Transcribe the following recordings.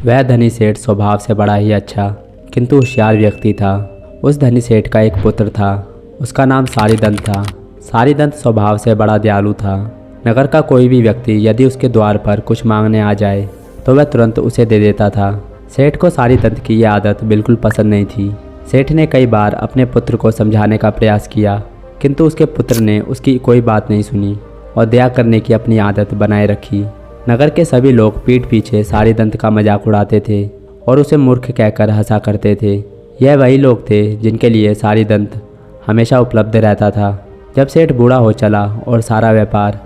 वह धनी सेठ स्वभाव से बड़ा ही अच्छा किंतु होशियार व्यक्ति था। उस धनी सेठ का एक पुत्र था, उसका नाम सारीदंत था। सारीदंत स्वभाव से बड़ा दयालु था। नगर का कोई भी व्यक्ति यदि उसके द्वार पर कुछ मांगने आ जाए तो वह तुरंत उसे दे देता था। सेठ को सारीदंत की यह आदत बिल्कुल पसंद नहीं थी। सेठ ने कई बार अपने पुत्र को समझाने का प्रयास किया, किंतु उसके पुत्र ने उसकी कोई बात नहीं सुनी और दया करने की अपनी आदत बनाए रखी। नगर के सभी लोग पीठ पीछे सारीदंत का मजाक उड़ाते थे और उसे मूर्ख कहकर हंसा करते थे। यह वही लोग थे जिनके लिए सारीदंत हमेशा उपलब्ध रहता था। जब सेठ बूढ़ा हो चला और सारा व्यापार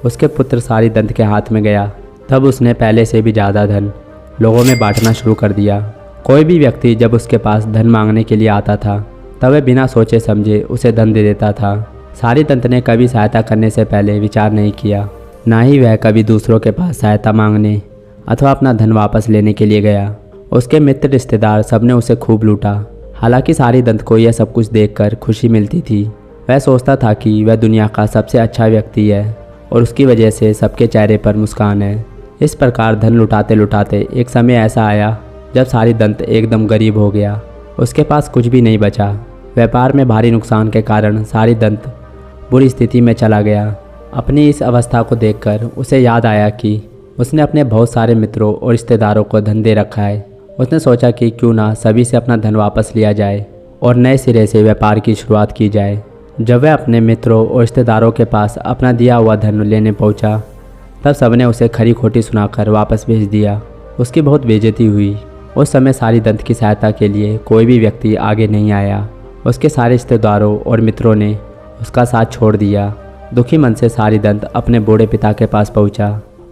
उसके पुत्र सारीदंत के हाथ में गया, तब उसने पहले से भी ज़्यादा धन लोगों में बांटना शुरू कर दिया। कोई भी व्यक्ति जब उसके पास धन मांगने के लिए आता था तब वह बिना सोचे समझे उसे धन दे देता था। सारीदंत ने कभी सहायता करने से पहले विचार नहीं किया, ना ही वह कभी दूसरों के पास सहायता मांगने अथवा अपना धन वापस लेने के लिए गया। उसके मित्र रिश्तेदार सबने उसे खूब लूटा। हालांकि सारीदंत को यह सब कुछ देखकर खुशी मिलती थी। वह सोचता था कि वह दुनिया का सबसे अच्छा व्यक्ति है और उसकी वजह से सबके चेहरे पर मुस्कान है। इस प्रकार धन लुटाते लुटाते एक समय ऐसा आया जब सारीदंत एकदम गरीब हो गया। उसके पास कुछ भी नहीं बचा। व्यापार में भारी नुकसान के कारण सारीदंत बुरी स्थिति में चला गया। अपनी इस अवस्था को देखकर उसे याद आया कि उसने अपने बहुत सारे मित्रों और रिश्तेदारों को धन दे रखा है। उसने सोचा कि क्यों ना सभी से अपना धन वापस लिया जाए और नए सिरे से व्यापार की शुरुआत की जाए। जब वह अपने मित्रों और रिश्तेदारों के पास अपना दिया हुआ धन लेने पहुंचा, तब सबने उसे खरी खोटी सुनाकर वापस भेज दिया। उसकी बहुत बेइज्जती हुई। उस समय सारीदंत की सहायता के लिए कोई भी व्यक्ति आगे नहीं आया। उसके सारे रिश्तेदारों और मित्रों ने उसका साथ छोड़ दिया। दुखी मन से सारीदंत अपने बूढ़े पिता के पास पहुंचा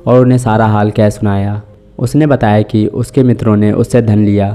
और उन्हें सारा हाल कह सुनाया। उसने बताया कि उसके मित्रों ने उससे धन लिया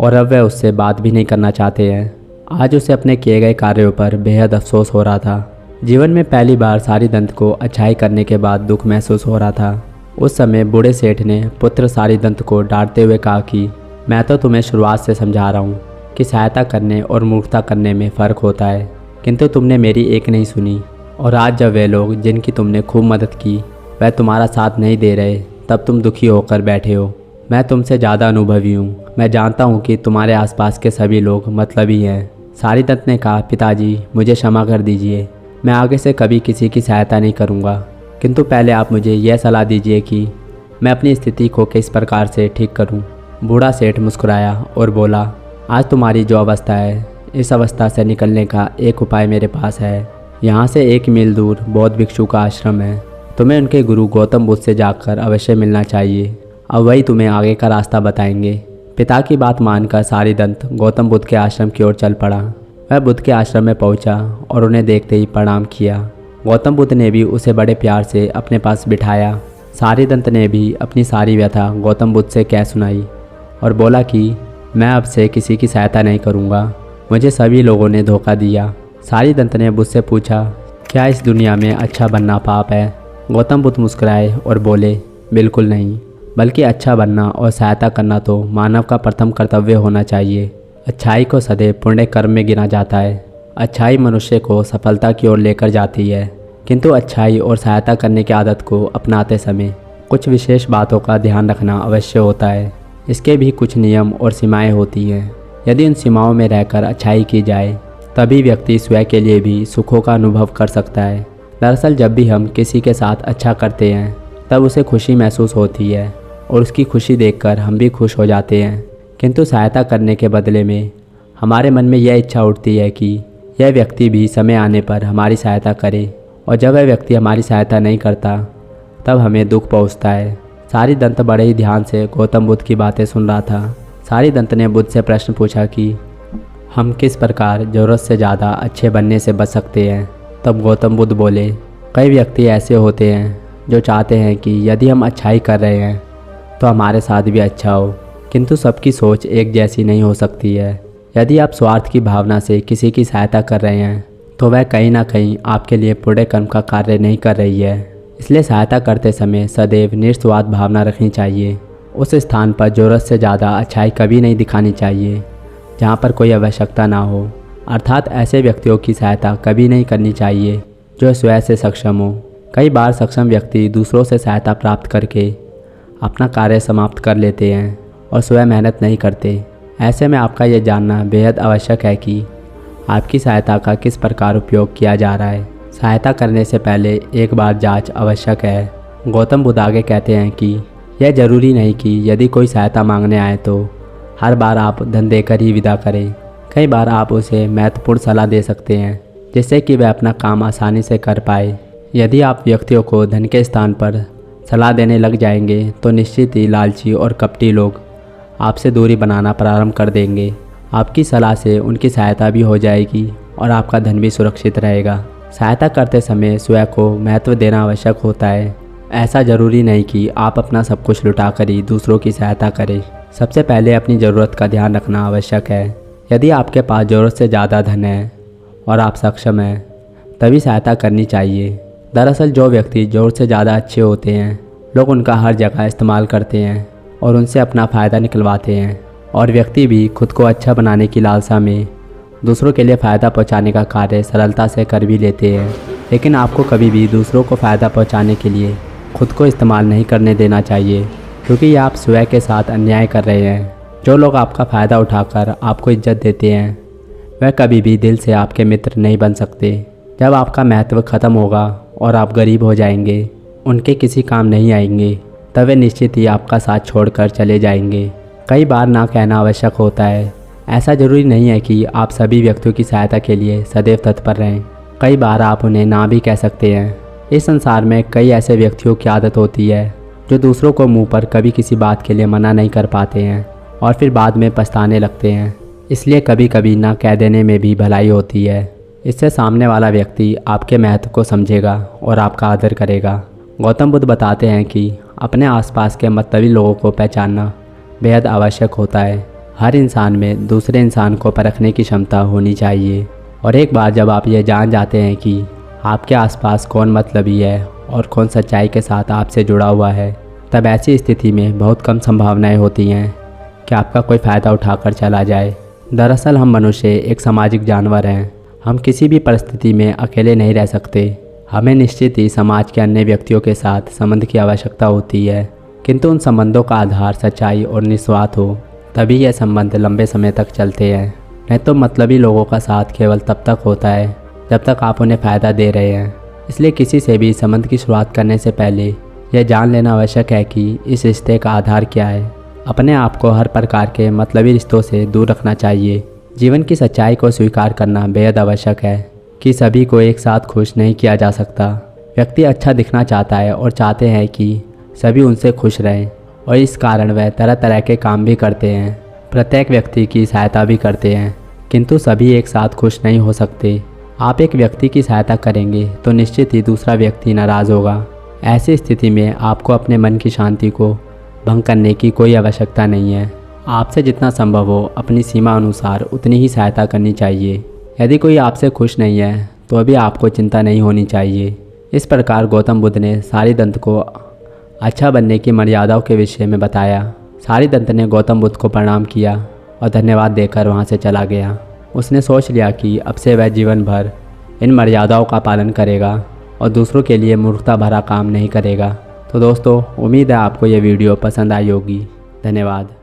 और अब वह उससे बात भी नहीं करना चाहते हैं। आज उसे अपने किए गए कार्यों पर बेहद अफसोस हो रहा था। जीवन में पहली बार सारीदंत को अच्छाई करने के बाद दुख महसूस हो रहा था। उस समय बूढ़े सेठ ने पुत्र सारीदंत को डांटते हुए कहा कि मैं तो तुम्हें शुरुआत से समझा रहा हूँ कि सहायता करने और मूर्खता करने में फ़र्क होता है, किंतु तुमने मेरी एक नहीं सुनी और आज जब वे लोग जिनकी तुमने खूब मदद की वह तुम्हारा साथ नहीं दे रहे, तब तुम दुखी होकर बैठे हो। मैं तुमसे ज़्यादा अनुभवी हूँ। मैं जानता हूँ कि तुम्हारे आसपास के सभी लोग मतलबी हैं। सारीदंत ने कहा, पिताजी मुझे क्षमा कर दीजिए। मैं आगे से कभी किसी की सहायता नहीं करूँगा, किंतु पहले आप मुझे यह सलाह दीजिए कि मैं अपनी स्थिति को किस प्रकार से ठीक करूँ। बूढ़ा सेठ मुस्कुराया और बोला, आज तुम्हारी जो अवस्था है, इस अवस्था से निकलने का एक उपाय मेरे पास है। यहाँ से 1 मील दूर बौद्ध भिक्षु का आश्रम है। तुम्हें उनके गुरु गौतम बुद्ध से जाकर अवश्य मिलना चाहिए। अब वही तुम्हें आगे का रास्ता बताएंगे। पिता की बात मानकर सारीदंत गौतम बुद्ध के आश्रम की ओर चल पड़ा। वह बुद्ध के आश्रम में पहुंचा और उन्हें देखते ही प्रणाम किया। गौतम बुद्ध ने भी उसे बड़े प्यार से अपने पास बिठाया। सारीदंत ने भी अपनी सारी व्यथा गौतम बुद्ध से कह सुनाई और बोला कि मैं अब से किसी की सहायता नहीं करूँगा। मुझे सभी लोगों ने धोखा दिया। सारीदंत ने बुद्ध से पूछा, क्या इस दुनिया में अच्छा बनना पाप है? गौतम बुद्ध मुस्कुराए और बोले, बिल्कुल नहीं, बल्कि अच्छा बनना और सहायता करना तो मानव का प्रथम कर्तव्य होना चाहिए। अच्छाई को सदैव पुण्य कर्म में गिना जाता है। अच्छाई मनुष्य को सफलता की ओर लेकर जाती है, किंतु अच्छाई और सहायता करने की आदत को अपनाते समय कुछ विशेष बातों का ध्यान रखना अवश्य होता है। इसके भी कुछ नियम और सीमाएं होती हैं। यदि उन सीमाओं में रहकर अच्छाई की जाए तभी व्यक्ति स्वयं के लिए भी सुखों का अनुभव कर सकता है। दरअसल जब भी हम किसी के साथ अच्छा करते हैं तब उसे खुशी महसूस होती है और उसकी खुशी देखकर हम भी खुश हो जाते हैं, किंतु सहायता करने के बदले में हमारे मन में यह इच्छा उठती है कि यह व्यक्ति भी समय आने पर हमारी सहायता करे, और जब वह व्यक्ति हमारी सहायता नहीं करता तब हमें दुख पहुँचता है। सारीदंत बड़े ही ध्यान से गौतम बुद्ध की बातें सुन रहा था। सारीदंत ने बुद्ध से प्रश्न पूछा कि हम किस प्रकार ज़रूरत से ज़्यादा अच्छे बनने से बच सकते हैं। तब गौतम बुद्ध बोले, कई व्यक्ति ऐसे होते हैं जो चाहते हैं कि यदि हम अच्छाई कर रहे हैं तो हमारे साथ भी अच्छा हो, किंतु सबकी सोच एक जैसी नहीं हो सकती है। यदि आप स्वार्थ की भावना से किसी की सहायता कर रहे हैं तो वह कहीं ना कहीं आपके लिए पुण्य कर्म का कार्य नहीं कर रही है। इसलिए सहायता करते समय सदैव निस्वार्थ भावना रखनी चाहिए। उस स्थान पर ज़रूरत से ज़्यादा अच्छाई कभी नहीं दिखानी चाहिए जहाँ पर कोई आवश्यकता ना हो, अर्थात ऐसे व्यक्तियों की सहायता कभी नहीं करनी चाहिए जो स्वयं से सक्षम हो। कई बार सक्षम व्यक्ति दूसरों से सहायता प्राप्त करके अपना कार्य समाप्त कर लेते हैं और स्वयं मेहनत नहीं करते। ऐसे में आपका ये जानना बेहद आवश्यक है कि आपकी सहायता का किस प्रकार उपयोग किया जा रहा है। सहायता करने से पहले एक बार जांच आवश्यक है। गौतम बुद्ध आगे कहते हैं कि यह जरूरी नहीं कि यदि कोई सहायता मांगने आए तो हर बार आप धन देकर ही विदा करें। कई बार आप उसे महत्वपूर्ण सलाह दे सकते हैं जिससे कि वह अपना काम आसानी से कर पाए। यदि आप व्यक्तियों को धन के स्थान पर सलाह देने लग जाएंगे तो निश्चित ही लालची और कपटी लोग आपसे दूरी बनाना प्रारंभ कर देंगे। आपकी सलाह से उनकी सहायता भी हो जाएगी और आपका धन भी सुरक्षित रहेगा। सहायता करते समय स्वयं को महत्व देना आवश्यक होता है। ऐसा ज़रूरी नहीं कि आप अपना सब कुछ लुटा कर ही दूसरों की सहायता करें। सबसे पहले अपनी ज़रूरत का ध्यान रखना आवश्यक है। यदि आपके पास ज़रूरत से ज़्यादा धन है और आप सक्षम हैं तभी सहायता करनी चाहिए। दरअसल जो व्यक्ति ज़रूरत से ज़्यादा अच्छे होते हैं लोग उनका हर जगह इस्तेमाल करते हैं और उनसे अपना फ़ायदा निकलवाते हैं। और व्यक्ति भी खुद को अच्छा बनाने की लालसा में दूसरों के लिए फ़ायदा पहुंचाने का कार्य सरलता से कर भी लेते हैं। लेकिन आपको कभी भी दूसरों को फ़ायदा पहुंचाने के लिए खुद को इस्तेमाल नहीं करने देना चाहिए, क्योंकि ये आप स्वयं के साथ अन्याय कर रहे हैं। जो लोग आपका फ़ायदा उठाकर आपको इज्जत देते हैं वह कभी भी दिल से आपके मित्र नहीं बन सकते। जब आपका महत्व ख़त्म होगा और आप गरीब हो जाएंगे, उनके किसी काम नहीं आएंगे, तब वे निश्चित ही आपका साथ छोड़कर चले जाएंगे। कई बार ना कहना आवश्यक होता है। ऐसा ज़रूरी नहीं है कि आप सभी व्यक्तियों की सहायता के लिए सदैव तत्पर रहें। कई बार आप उन्हें ना भी कह सकते हैं। इस संसार में कई ऐसे व्यक्तियों की आदत होती है जो दूसरों को मुंह पर कभी किसी बात के लिए मना नहीं कर पाते हैं और फिर बाद में पछताने लगते हैं। इसलिए कभी कभी ना कह देने में भी भलाई होती है। इससे सामने वाला व्यक्ति आपके महत्व को समझेगा और आपका आदर करेगा। गौतम बुद्ध बताते हैं कि अपने आसपास के मतलबी लोगों को पहचानना बेहद आवश्यक होता है। हर इंसान में दूसरे इंसान को परखने की क्षमता होनी चाहिए। और एक बार जब आप ये जान जाते हैं कि आपके आसपास कौन मतलबी है और कौन सच्चाई के साथ आपसे जुड़ा हुआ है, तब ऐसी स्थिति में बहुत कम संभावनाएं होती हैं कि आपका कोई फ़ायदा उठाकर चला जाए। दरअसल हम मनुष्य एक सामाजिक जानवर हैं। हम किसी भी परिस्थिति में अकेले नहीं रह सकते। हमें निश्चित ही समाज के अन्य व्यक्तियों के साथ संबंध की आवश्यकता होती है, किंतु उन संबंधों का आधार सच्चाई और निस्वार्थ हो, तभी यह संबंध लंबे समय तक चलते हैं। नहीं तो मतलबी लोगों का साथ केवल तब तक होता है जब तक आप उन्हें फ़ायदा दे रहे हैं। इसलिए किसी से भी संबंध की शुरुआत करने से पहले यह जान लेना आवश्यक है कि इस रिश्ते का आधार क्या है। अपने आप को हर प्रकार के मतलबी रिश्तों से दूर रखना चाहिए। जीवन की सच्चाई को स्वीकार करना बेहद आवश्यक है कि सभी को एक साथ खुश नहीं किया जा सकता। व्यक्ति अच्छा दिखना चाहता है और चाहते हैं कि सभी उनसे खुश रहें, और इस कारण वह तरह तरह के काम भी करते हैं। प्रत्येक व्यक्ति की सहायता भी करते हैं, किंतु सभी एक साथ खुश नहीं हो सकते। आप एक व्यक्ति की सहायता करेंगे तो निश्चित ही दूसरा व्यक्ति नाराज़ होगा। ऐसी स्थिति में आपको अपने मन की शांति को भंग करने की कोई आवश्यकता नहीं है। आपसे जितना संभव हो अपनी सीमा अनुसार उतनी ही सहायता करनी चाहिए। यदि कोई आपसे खुश नहीं है तो अभी आपको चिंता नहीं होनी चाहिए। इस प्रकार गौतम बुद्ध ने सारीदत्त को अच्छा बनने की मर्यादाओं के विषय में बताया। सारीदत्त ने गौतम बुद्ध को प्रणाम किया और धन्यवाद देकर वहाँ से चला गया। उसने सोच लिया कि अब से वह जीवन भर इन मर्यादाओं का पालन करेगा और दूसरों के लिए मूर्खता भरा काम नहीं करेगा। तो दोस्तों, उम्मीद है आपको ये वीडियो पसंद आई होगी। धन्यवाद।